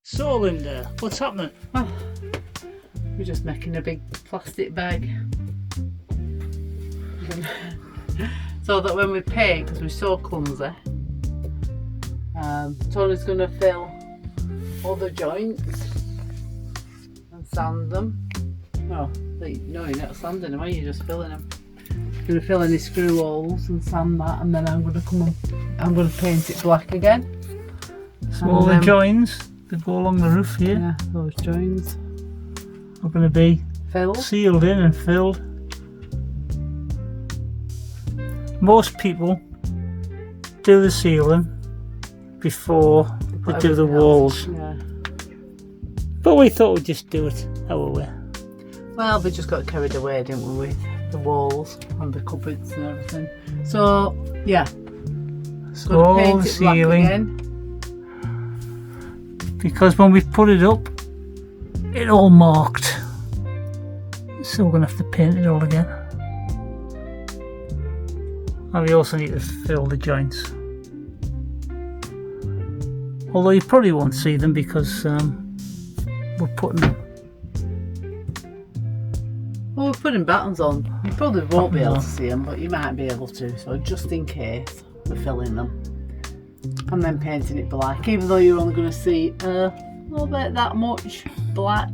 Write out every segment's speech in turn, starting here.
So Linda, what's happening? Oh, we're just making a big plastic bag so that when we paint, because we're so clumsy, Tony's going to fill all the joints and sand them. No, you're not sanding them, are you? You're just filling them. Going to fill any screw holes and sand that, and then I'm going to paint it black again. So all the joins that go along the roof here, yeah, those joins are going to be filled, sealed in and filled. Most people do the sealing before they do the walls, yeah. But we thought we'd just do it our way. Well, we just got carried away, didn't we, with the walls and the cupboards and everything. So yeah, So all the sealing, because when we put it up, it all marked. So we're going to have to paint it all again. And we also need to fill the joints. Although you probably won't see them because we're putting Well, we're putting buttons on. You probably won't be able to see them, but you might be able to. So just in case, we're filling them and then painting it black. Even though you're only going to see a little bit that much black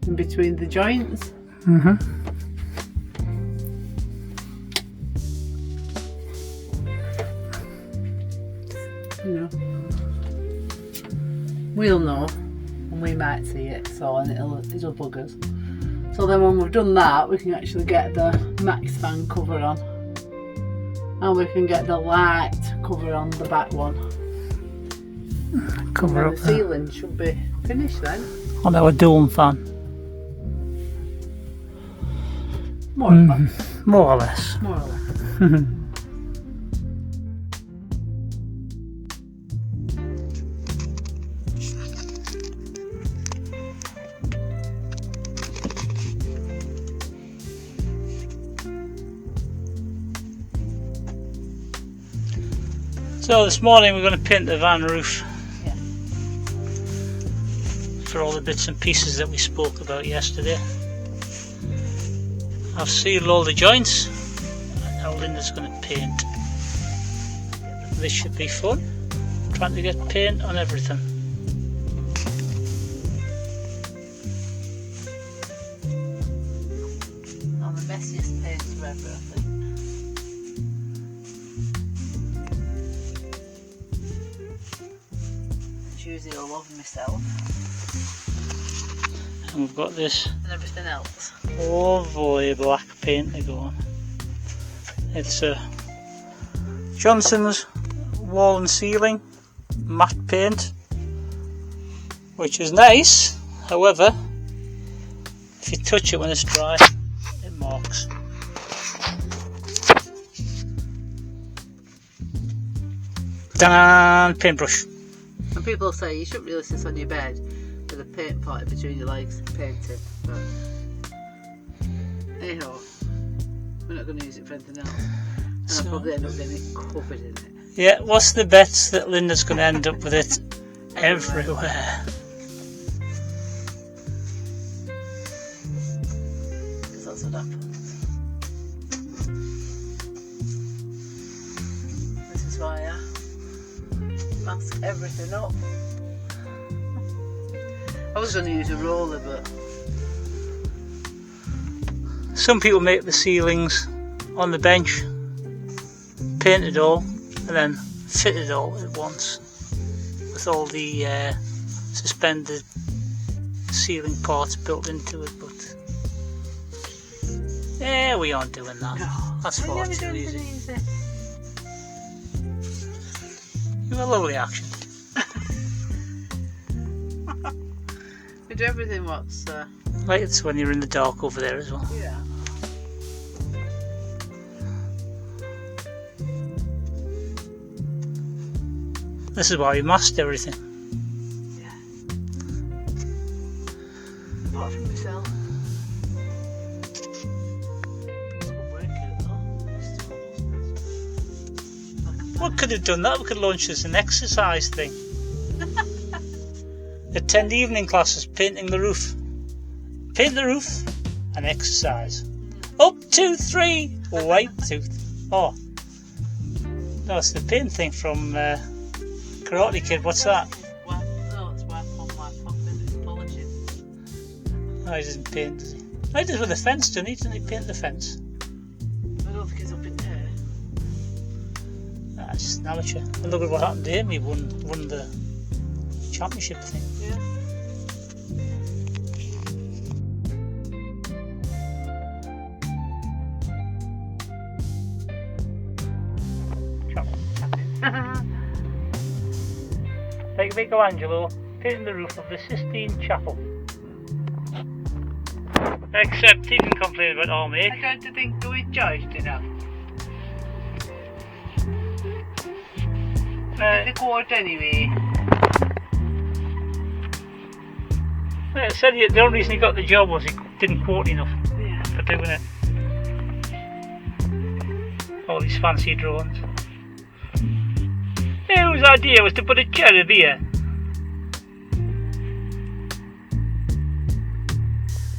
in between the joints. You know, we'll know, and we might see it. So, and it'll bug us. So then, when we've done that, we can actually get the max fan cover on, and we can get the light cover on the back one. cover And up the ceiling should be finished then. on our dome fan. More or less. More or less. More or less. So this morning we're going to paint the van roof. Yeah. For all the bits and pieces that we spoke about yesterday. I've sealed all the joints and now Linda's going to paint. This should be fun, trying to get paint on everything. I'm the messiest painter ever, I think. It's usually all over myself And we've got this and everything else. lovely black paint to go on. It's Johnson's wall and ceiling matte paint, which is nice. However, if you touch it when it's dry, it marks. Dan paintbrush. And people say you shouldn't really sit on your bed with a paint pot between your legs painting, but anyhow, we're not going to use it for anything else. And I'll probably end up getting it covered in it. Yeah, what's the bet that Linda's going to end up with it everywhere? Because that's what happens. This is why I mask everything up. I was going to use a roller, but Some people make the ceilings on the bench, paint it all, and then fit it all at once with all the suspended ceiling parts built into it, but yeah, we aren't doing that. no. That's I far never do too anything easy. easy. You have a lovely action. We do everything what's Like it's when you're in the dark over there as well. yeah. This is why we masked everything. Yeah. Apart from myself. It's good work, though. We could have done that. We could launch as an exercise thing. Attend evening classes, painting the roof. Paint the roof and exercise. Up, 2, 3, wipe tooth. Oh, that's the paint thing from Karate Kid. What's that? No, it's wipe on, it's polishing. Oh, he doesn't paint, does he? Oh, he does with the fence, doesn't he? Doesn't he paint the fence? I don't think it's up in there. That's just an amateur. And look at what happened to him. He won the championship thing. Yeah. Like Michelangelo painting the roof of the Sistine Chapel. Except he didn't complain about our make. I tried to think, do we charged enough? The quart anyway. I said the only reason he got the job was he didn't quote enough Yeah. for doing it. All these fancy drawings. Whose idea was to put a cherub here?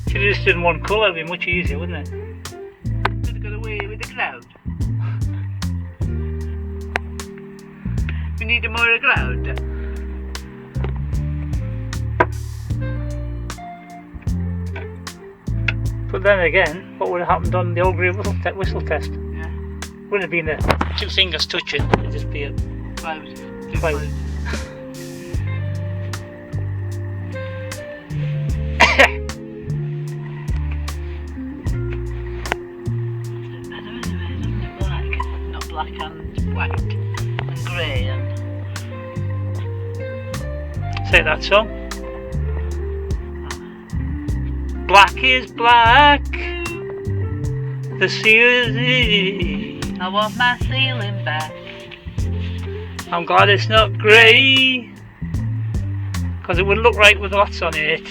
Should have just done one colour, it'd be much easier, wouldn't it? Could have got away with the cloud. We need a more cloud. But then again, what would have happened on the old grey whistle test? Yeah. Wouldn't have been the 2 fingers touching, it'd just be a Cloud. cloud. Not black and white and grey and Say that song. Black is black. The ceiling. I want my ceiling back. I'm glad it's not grey, because it wouldn't look right with lots on it.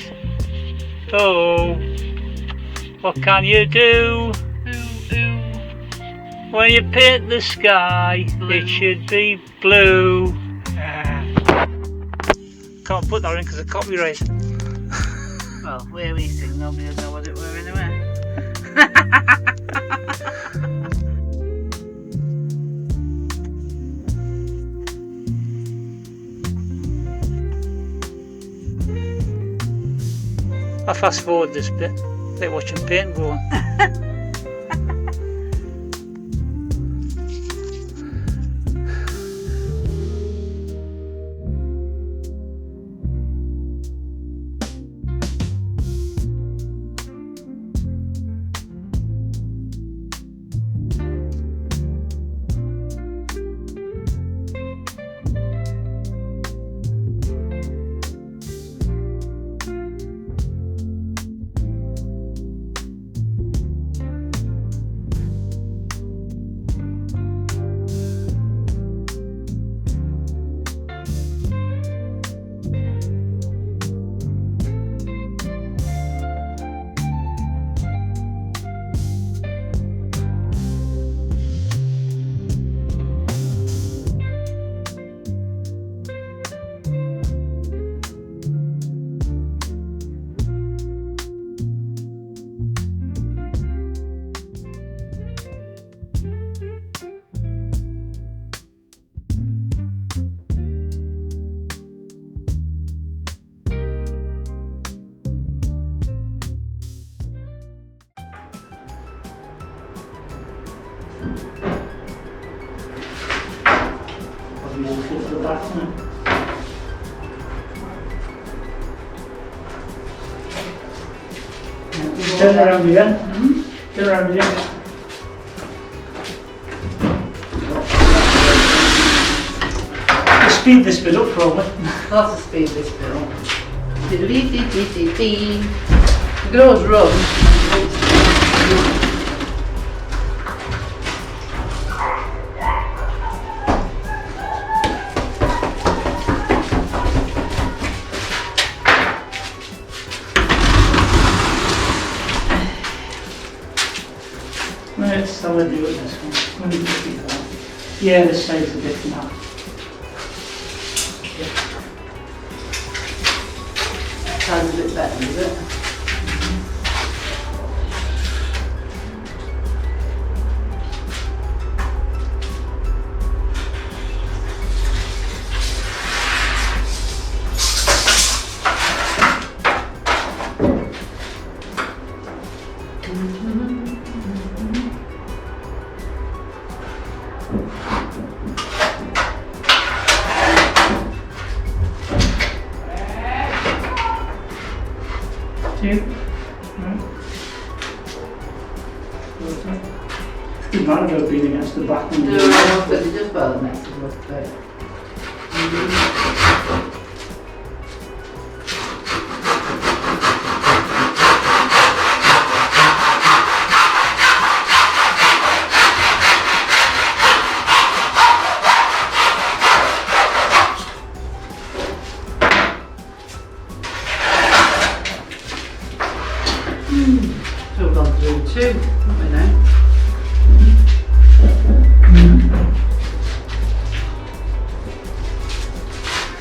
Oh, what can you do Ooh, ooh. when you paint the sky? Blue. It should be blue. Can't put that in because of copyright. Well, where we sing, nobody will know what it were anyway. I fast forward this bit, like watching paint going. Turn around again. Turn around again. Speed this bit up probably. Lots of speed this bill. It goes wrong. Let's have a do it this one. Let me just do that. Yeah, this side's a bit now. Sounds a bit better, does it? Doesn't matter about being against the back. No, but it just well makes it look great. So we've gone through two, haven't we now?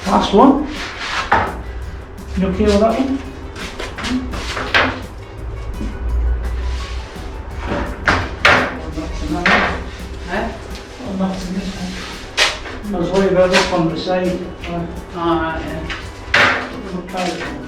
Last one. You okay with that one? Eh? Oh, that's in this one. I was worried about this one on the side. Alright, yeah. We'll try this one.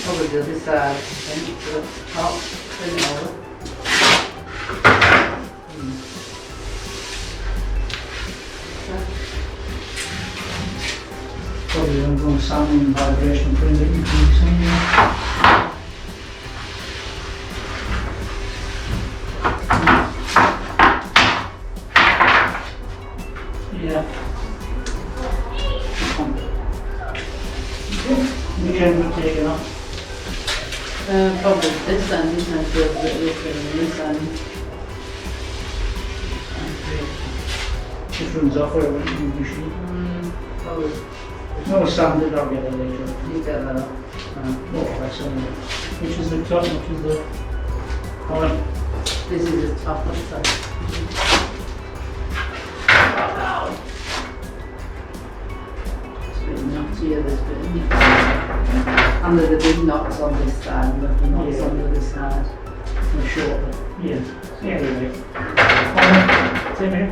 Probably the other side, I think, to the top, turn it over. Probably ongoing sound and vibration putting it into the same. Yeah. Which end would take it off? Probably this end, isn't it? Feels a bit weaker than this end. Just runs off where it went to the machine. Probably. There's no standard, I'll get it later. You get that up. More or less anyway. Which is the top, which is the bottom. This is the top of the side. It's a bit knottier, this bit, isn't it? And there's the big knots on this side, and the knots on the other side. And shorter. Yeah. Anyway. Same here.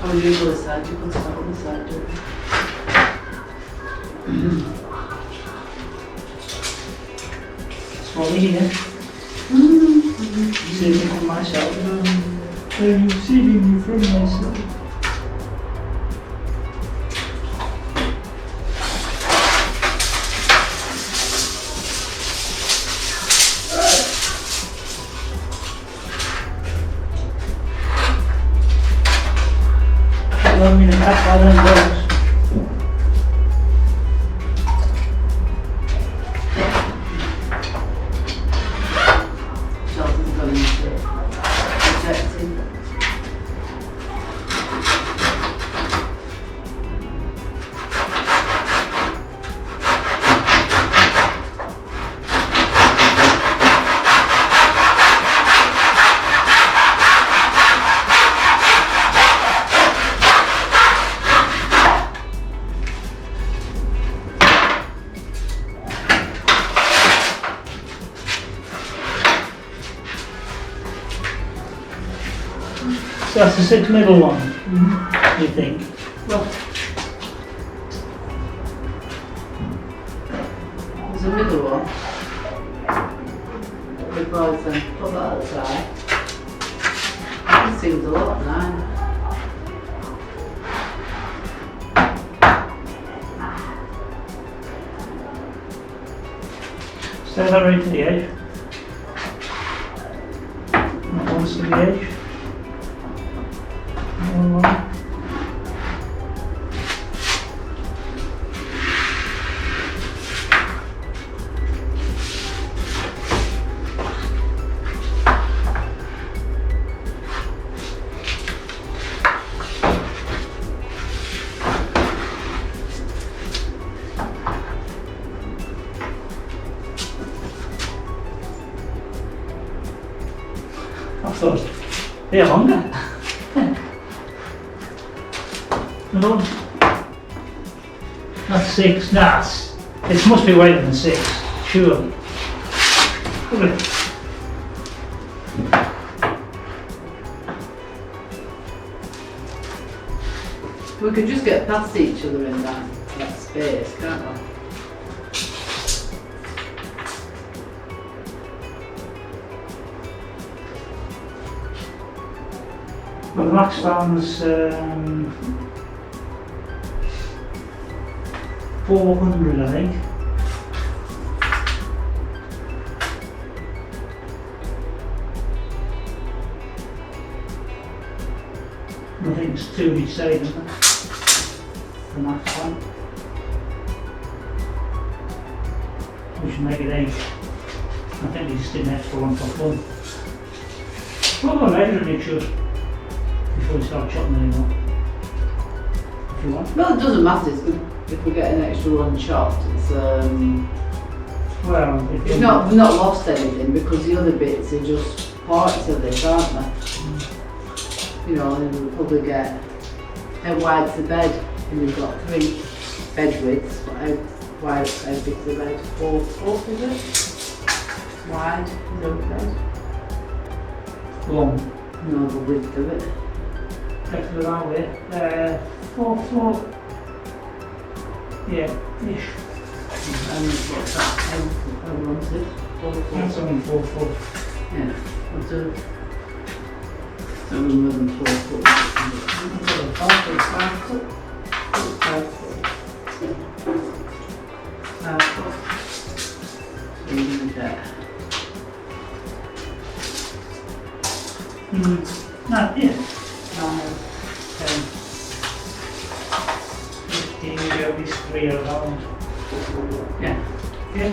Oh, you go this side, you can start on this side too. Small here. Saving from myself. Saving you from myself. I mean, that's how that goes. Shelton's going into projecting. So that's the 6 middle one, you think? Well, there's a middle one. We both then put that aside. It seems a lot now. Stay that right to the edge. That one's to the edge. Bit longer. No. That's 6. That's. It must be wider than 6. Surely. Look at it. We could just get past each other in that space, can't we? Well, the max fan's 400, I think. I think it's 2 each side, isn't it? The max fan. We should make it 8. I think we just did an extra one for fun. We'll go measure and make sure before we start chopping anymore. If you want. Well, it doesn't matter if we get an extra one chopped. It's Well, we've not lost anything because the other bits are just parts of this, aren't they? You know, and we'll probably get how wide's the bed, and we've got 3 bed widths. How big's the bed? 4 is it? Wide is okay. long. No, the width of it. Take it that way. 4 4. Yeah, ish. And what's that? How long's it? 4 That's only 4 4. Yeah. What's it? So more than 4 foot. 5 foot. 5 foot. 5 foot. So you do that. Yeah. 9, 10. 15, maybe at least 3 around. Yeah. Yeah.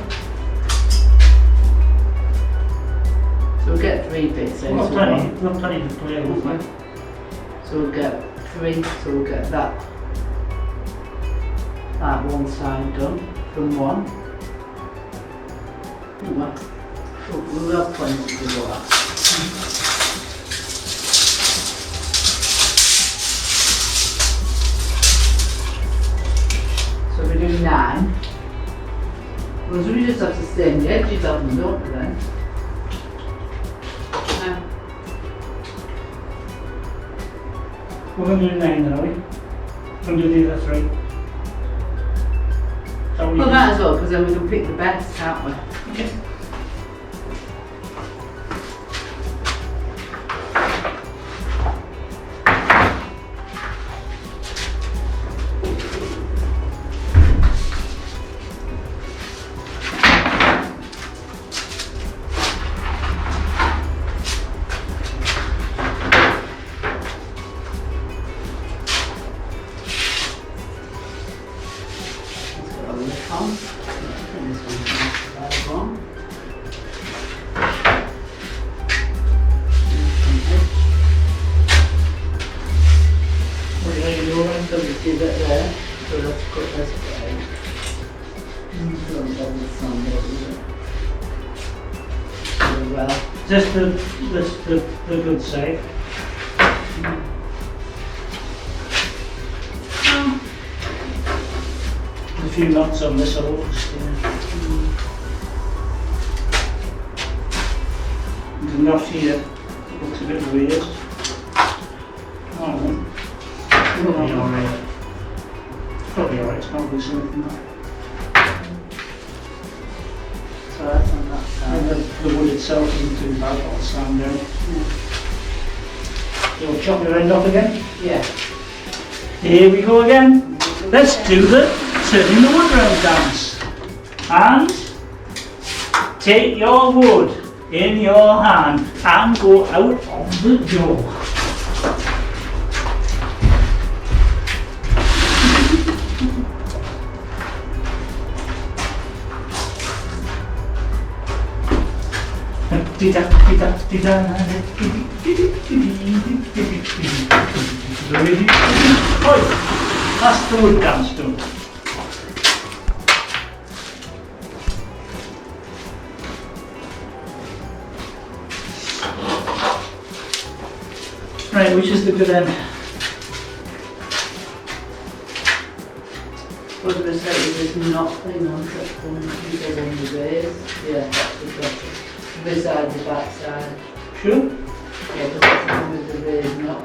So we'll get 3 bits out We've of got one. plenty to play with. Okay. So we'll get 3, so we'll get that one side done from 1. We'll have plenty to do that. So we do 9. Well, so we just have to stain the edges of them, don't we then? We're going to do 9 then, are we? We'll do the other 3. So we Well, might as well, because then we can pick the best, can't we? Okay. Just the good side. There's a few knots on this, I'll just, there's a knot here, looks a bit weird. Oh, probably alright. Probably alright, it's not loose enough from that. So that's on that side. And the wood itself isn't too bad, I'll sand down. So we'll chop your end off again. Yeah. Here we go again. Let's do the turning the wood round dance. And take your wood in your hand and go out of the door. That's the wood dance done. Right, which is the good end? What did I say? There's nothing on that one. You said on the base. Yeah, that's the question. Beside the back side. Sure? Yeah, but that's the one with the base, not.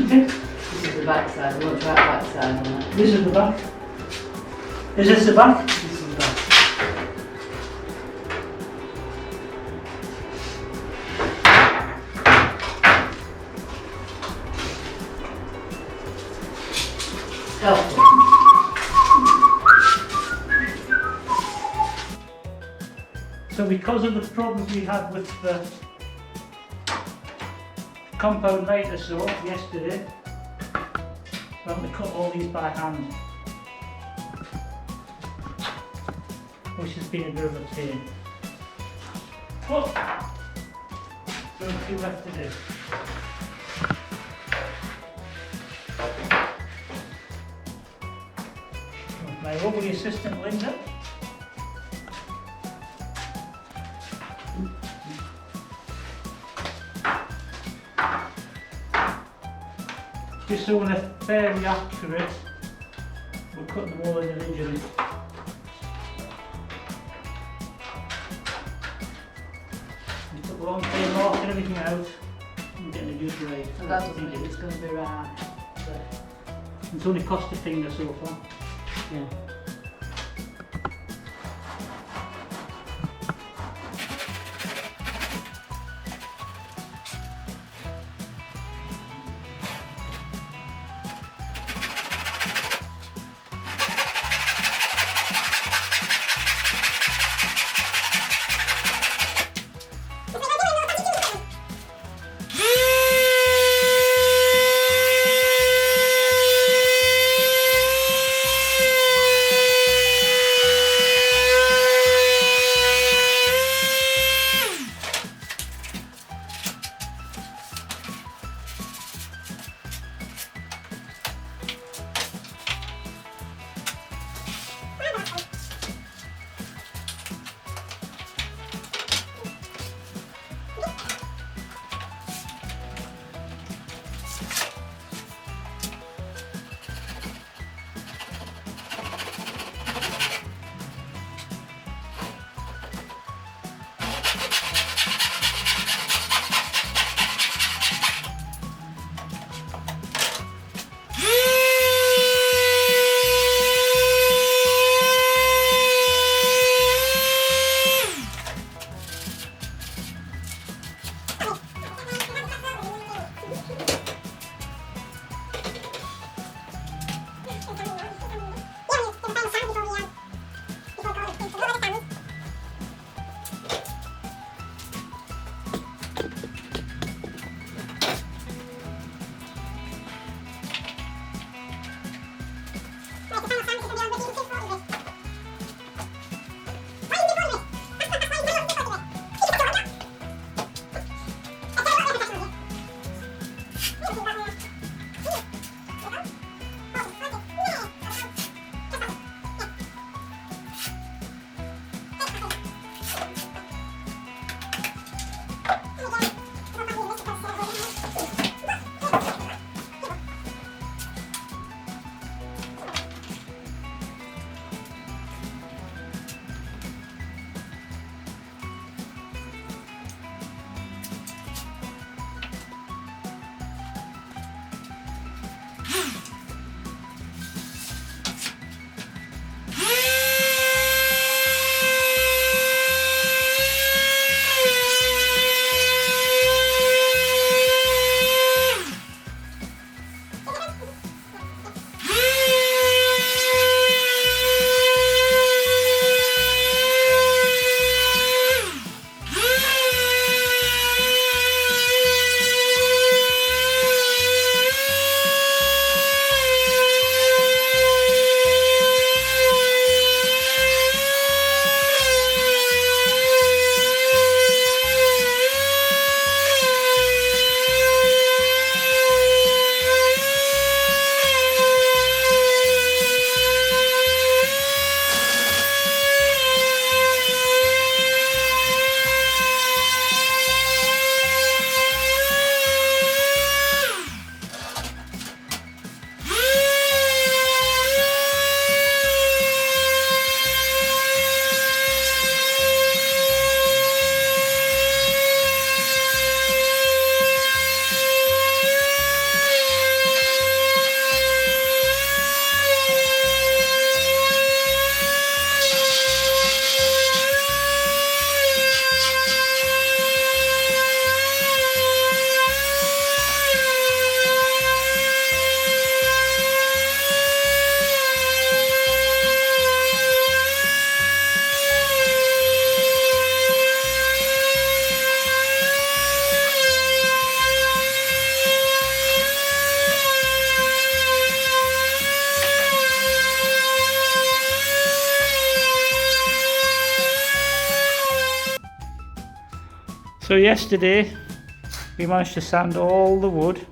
Okay. This is the back side. What's that back side on that? This is the back. Is this the back? This is the back. Helpful. So because of the problems we had with the compound miter saw yesterday, we have to cut all these by hand, which has been a bit of a pain. But there's a few left to do. My lovely assistant Linda. Just so when they're fairly accurate, we'll cut them all individually. We took the long tail mark and everything out and getting a good grade. And that doesn't mean it's going to be right. It's only cost a finger so far. Yeah. So yesterday we managed to sand all the wood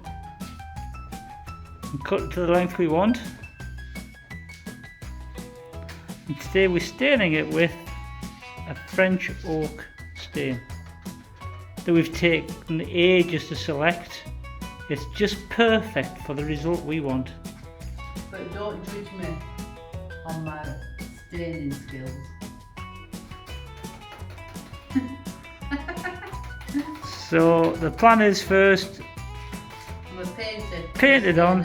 and cut it to the length we want. And today we're staining it with a French oak stain that we've taken ages to select. It's just perfect for the result we want. But don't judge me on my staining skills. So the plan is first I'm a painter. paint it on,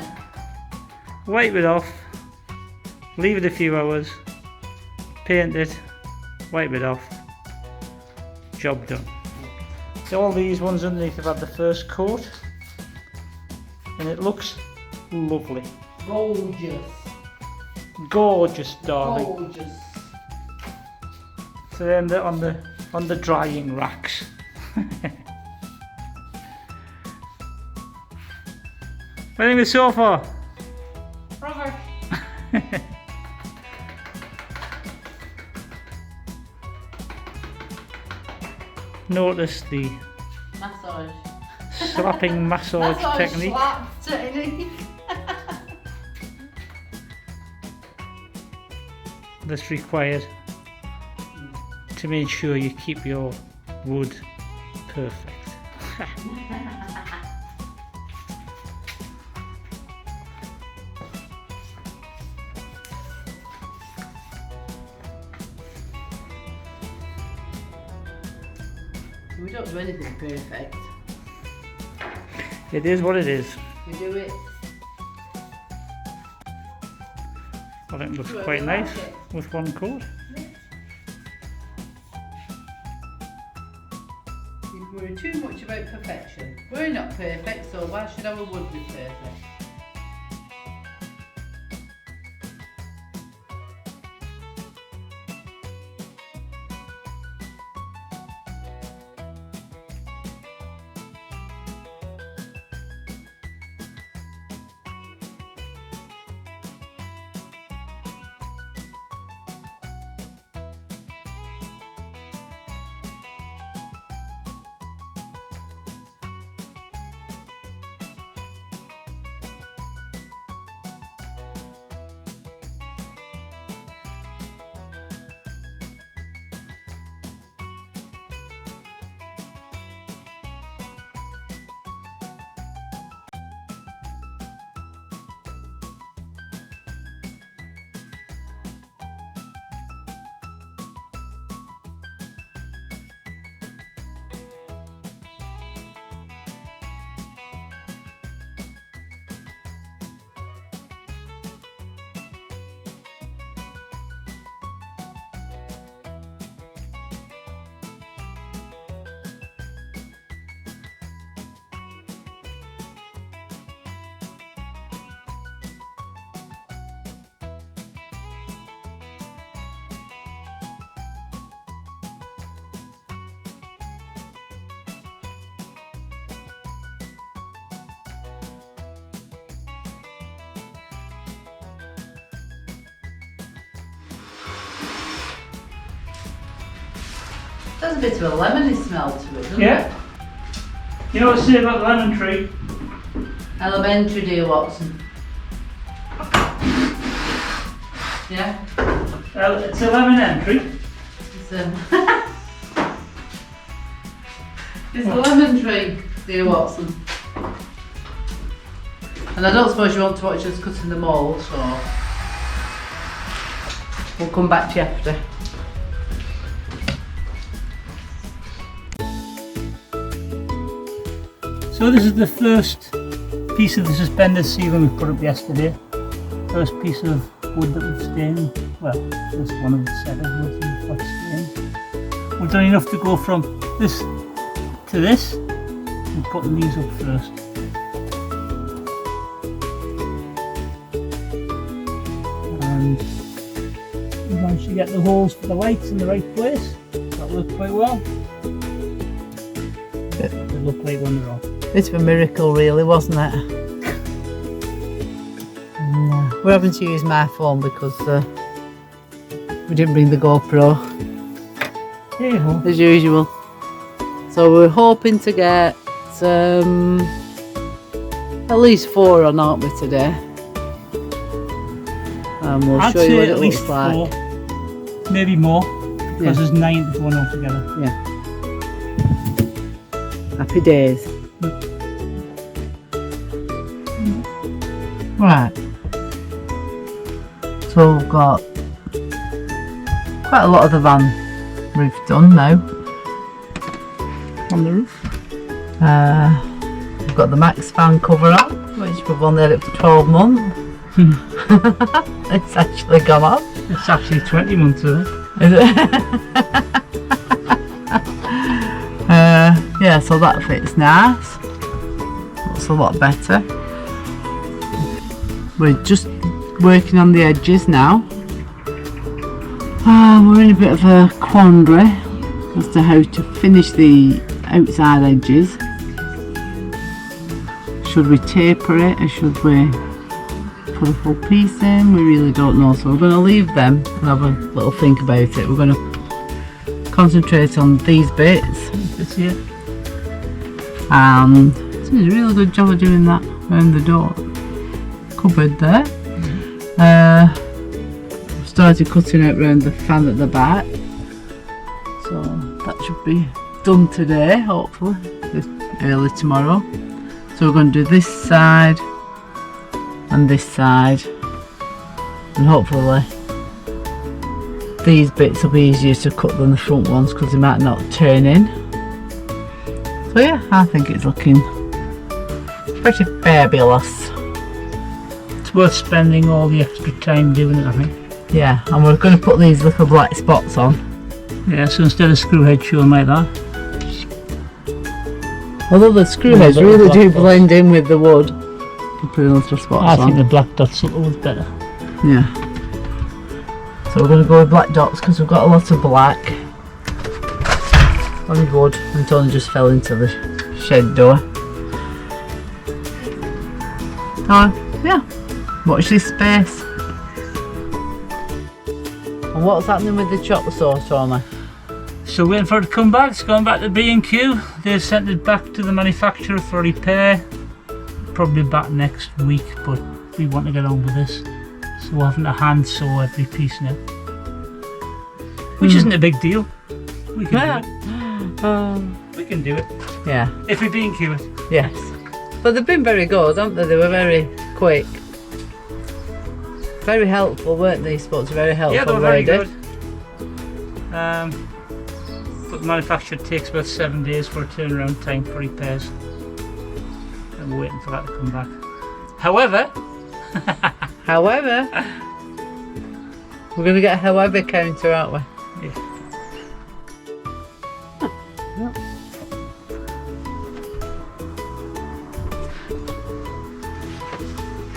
wipe it off, leave it a few hours, paint it, wipe it off, job done. So all these ones underneath have had the first coat and it looks lovely. Gorgeous. Gorgeous, darling. Gorgeous. So then they're on the drying racks. What do you think of the sofa? Rubbish. Notice the Massage. slapping massage technique. Slap technique. That's required to make sure you keep your wood perfect. We don't do anything perfect. It is what it is. We do it. I think it looks Well, quite we nice like it. with one coat. We worry too much about perfection. We're not perfect, so why should our wood be perfect? There's a bit of a lemony smell to it, doesn't it? Yeah. You know what to say about the lemon tree? Elementary, dear Watson. Yeah? It's a lemon entry. It's it's a lemon tree, dear Watson. And I don't suppose you want to watch us cutting them all, so we'll come back to you after. So this is the first piece of the suspended ceiling we put up yesterday. First piece of wood that we've stained. Well, just one of the set of wood that we've stained. We've done enough to go from this to this. We're putting these up first. And we managed to get the holes for the lights in the right place. That worked quite well. They look like when they're off. Bit of a miracle really, wasn't it? We're having to use my phone because we didn't bring the GoPro Hey ho. as usual. So we're hoping to get at least 4 on, aren't we, today? And we'll I'd show you say what at it least looks like. 4, maybe more, because Yeah. there's 9 going altogether. Yeah. Happy days. Right. So we've got quite a lot of the van roof done now. On the roof. We've got the Max fan cover on, which we've only had it for 12 months. It's actually gone off. It's actually 20 months of it. Is it? Yeah, so that fits nice. Looks a lot better. We're just working on the edges now. We're in a bit of a quandary as to how to finish the outside edges. Should we taper it or should we put a full piece in? We really don't know, so we're going to leave them and have a little think about it. We're going to concentrate on these bits. This here. And it's a really good job of doing that around the door cupboard there. Started cutting out around the fan at the back, so that should be done today, hopefully early tomorrow. So we're going to do this side and this side, and hopefully these bits will be easier to cut than the front ones because they might not turn in. So yeah, I think it's looking pretty fabulous. It's worth spending all the extra time doing it, I think. Yeah, and we're going to put these little black spots on. Yeah, so instead of screw head showing like that. Although the screw heads Little really black do dots. blend in with the wood. We're putting little spots I on. think the black dots look better. Yeah. So we're going to go with black dots because we've got a lot of black on wood, and Tony just fell into the shed door. Oh, yeah. Watch this space. And what's happening with the chop sauce, Tony? So waiting for it to come back. It's gone back to B&Q. They've sent it back to the manufacturer for repair. Probably back next week, but we want to get on with this. So we're having to hand sew every piece now. Which isn't a big deal. We can do it. We can do it. Yeah. If we B&Q it. Yes. But they've been very good, haven't they? They were very quick. Very helpful, weren't they? Spots very helpful. Yeah, they were very lady. good. But the manufacturer takes about 7 days for a turnaround time for repairs. And we're waiting for that to come back. However, we're going to get a however counter, aren't we? yeah.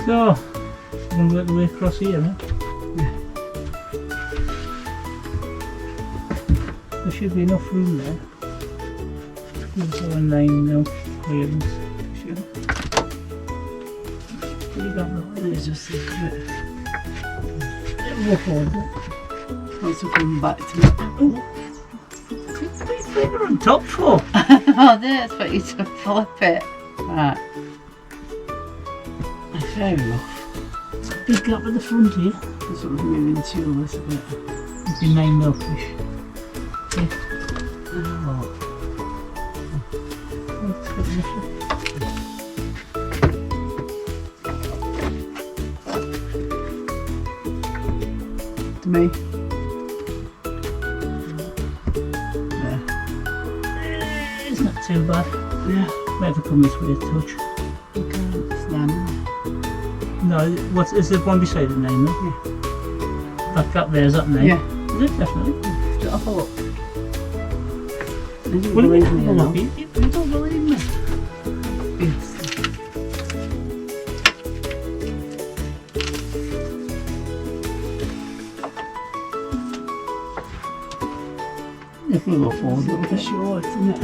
So, we're going to work the way across here, huh? There should be enough room there. There's a 9 mil clearance. Sure. What do you got now? Let's just see a bit. It'll go forward. Once we come back to it. What are you finger on top for? Oh, there's what you to flip it. Right. Fair enough. Big gap at the front here. This one's moving too a little bit. It'd be 9 mil fish. Oh. Let's get this one. To me. It's not too bad. Yeah. Might have to come this way a touch. Okay. It's done. No, what is there one beside it 9 mil? Yeah. That gap there, is that 9? Yeah. Is it? Definitely. Just have a look. You don't What do you believe mean? me, Have a you look. know? You don't believe me? Yes. If we go forward a little It's bit. short, isn't it?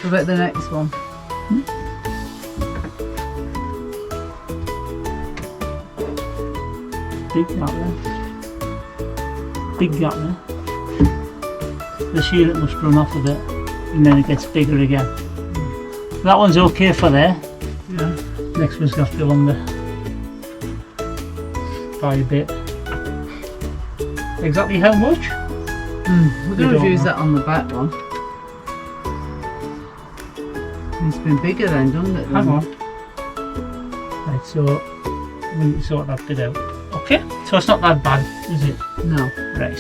What about the next one? Big gap there. Big gap there. this year it must run off a bit, and then it gets bigger again. That one's okay for there. Yeah. Next one's going to have to be longer. By a bit. Exactly how much? We're going to use that on the back one. It's been bigger then, doesn't it? Hang on. Right, so we need to sort that bit out. Okay, so it's not that bad, is it? No. Right.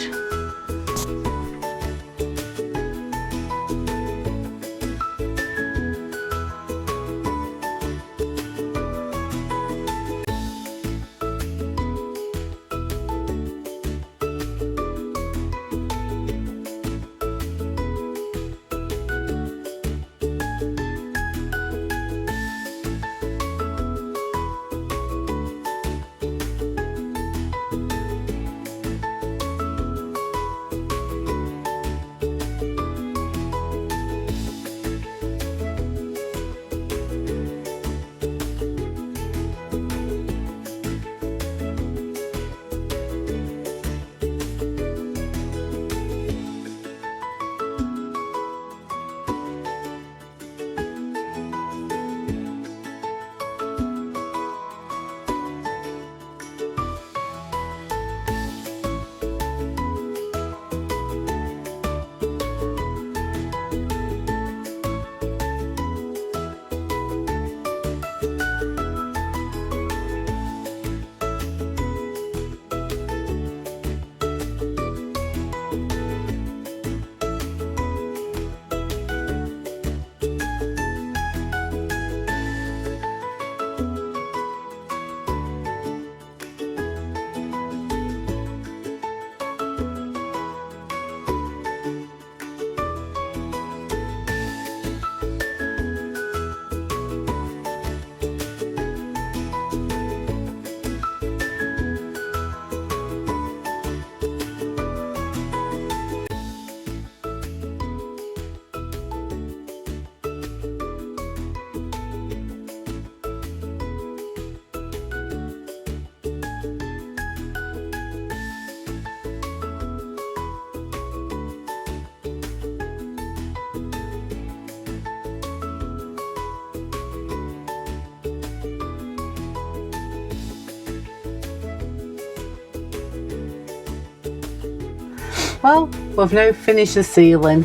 Well, we've now finished the ceiling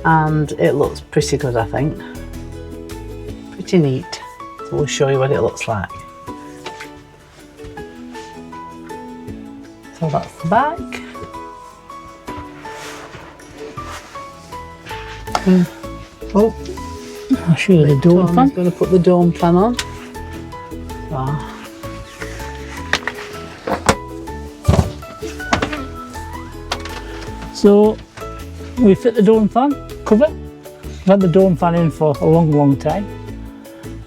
and it looks pretty good, I think. Pretty neat. So we'll show you what it looks like. So that's the back. Oh, I'll show you the dome fan. I'm going to put the dome fan on. So we fit the dome fan cover. We've had the dome fan in for a long time,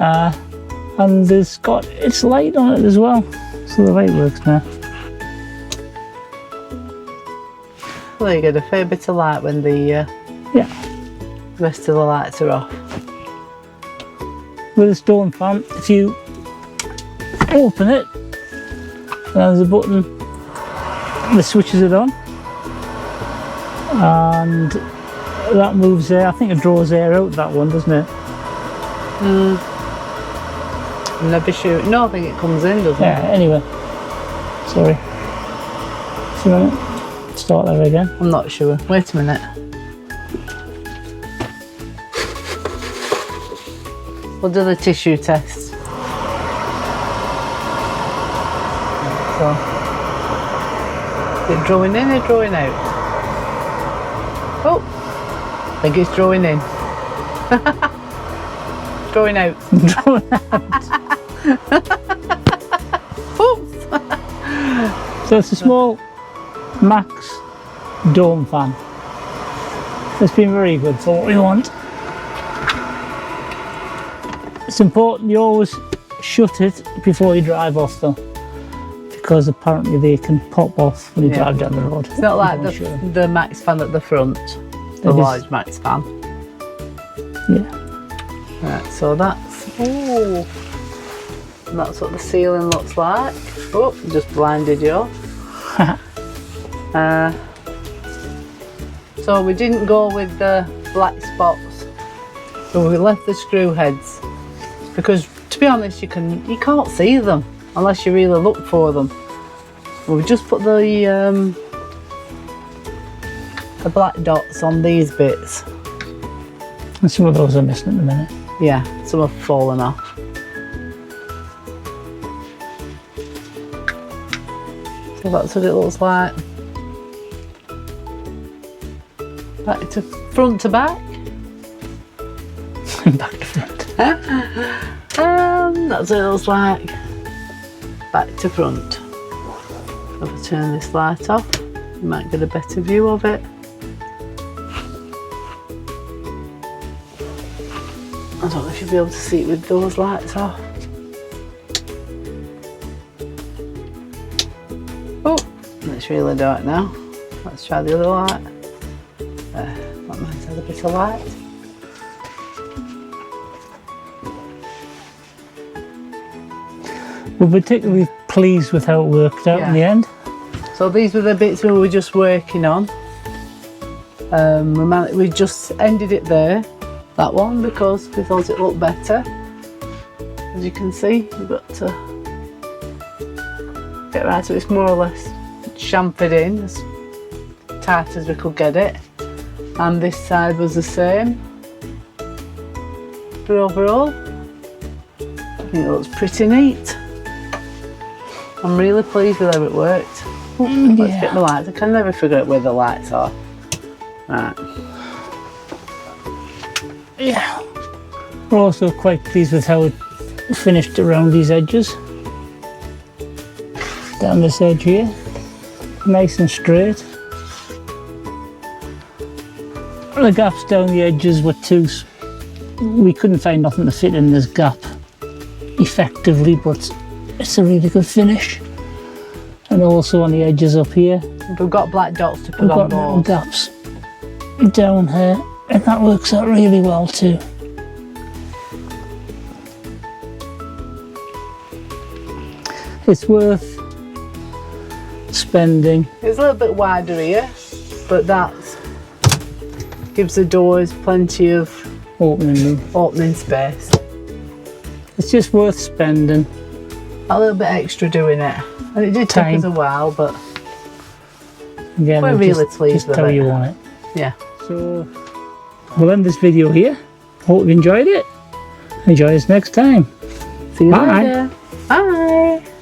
and it's got its light on it as well, so the light works now. Well, you get a fair bit of light when the rest of the lights are off. With this dome fan, if you open it, there's a button that switches it on, and that moves air. I think it draws air out, that one, doesn't it? I'm never sure. No, I think it comes in, doesn't it? Yeah, anyway. Sorry. So, start there again. I'm not sure. Wait a minute. We'll do the tissue test. So, is it drawing in or drawing out? Oh, I think it's drawing in. Drawing out. Oops. So it's a small Max dome fan. It's been very good for what we want. It's important you always shut it before you drive off though, because apparently they can pop off when you drive down the road. It's not like the Max fan at the front, the large Max fan. Yeah. Right, so that's what the ceiling looks like. Oh, just blinded you. So we didn't go with the black spots. So we left the screw heads because, to be honest, you can't see them unless you really look for them. We just put the black dots on these bits. And some of those are missing at the minute. Yeah, some have fallen off. So that's what it looks like. Back to front to back. Back to front. That's what it looks like. Back to front. If I turn this light off, you might get a better view of it. I don't know if you'll be able to see it with those lights off. Oh, it's really dark now. Let's try the other light. That might have a bit of light. We're particularly pleased with how it worked out in the end. So these were the bits we were just working on. We just ended it there, that one, because we thought it looked better. As you can see, we've got to get right, so it's more or less chamfered in as tight as we could get it. And this side was the same. But overall, I think it looks pretty neat. I'm really pleased with how it worked. Let's get the lights. I can never figure out where the lights are. Right. Yeah. We're also quite pleased with how it finished around these edges. Down this edge here. Nice and straight. The gaps down the edges were too... We couldn't find nothing to fit in this gap effectively, but it's a really good finish. And also on the edges up here, we've got black dots to put we've on got little board. gaps down here, and that works out really well too. It's worth spending. It's a little bit wider here, but that gives the doors plenty of opening space. It's just worth spending a little bit extra doing it, and it did take us a while, but again, we're really pleased just with how it. you want it. Yeah. So we'll end this video here. Hope you enjoyed it. Enjoy us next time. See you Bye. later. Bye.